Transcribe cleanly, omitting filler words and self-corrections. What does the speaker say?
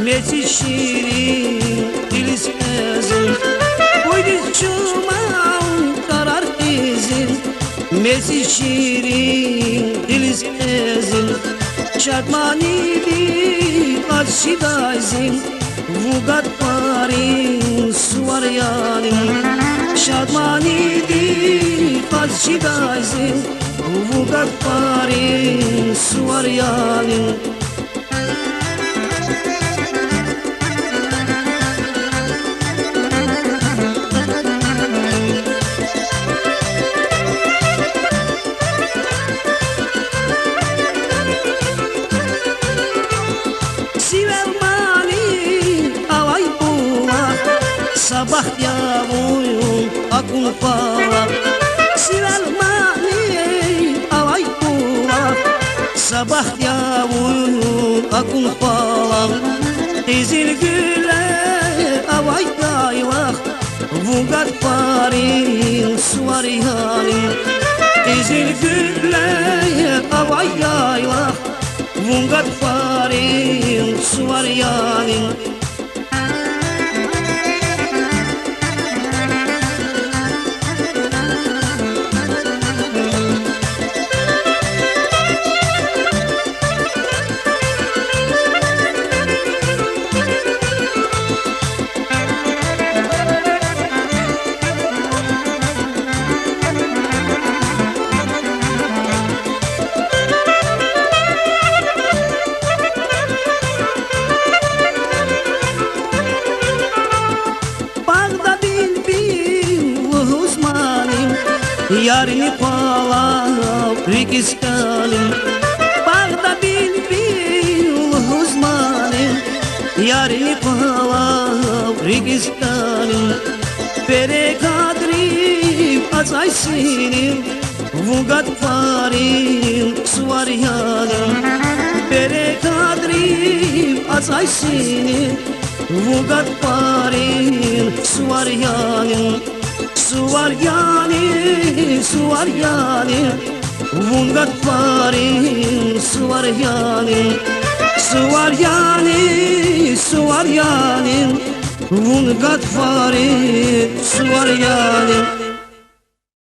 mesi şirin diliz ezin Uydiz çumam karar izin Mesi şirin diliz ezin Şartmani di karşıdayzin Vugat parin suvar yanim Şartmani di karşıdayzin Vugat parin suvar yanim Sabah yağmurun akun pala Sivelmani alay pula Sabah yağmurun akun pala Ezil güle avay daylak Vugat parin suvar yanim Ezil güle avay daylak Vugat parin suvar yanim Yarini palav rikiskalim Bağda bilbil huzmanim Yarini palav rikiskalim Pere kadrim azay sinim Vugat parim suvar yanim Pere kadrim azay sinim Vugat parim suvar yanim Suvar yani, Vugat parin suvar yani Suvar yani, Vugat parin suvar yani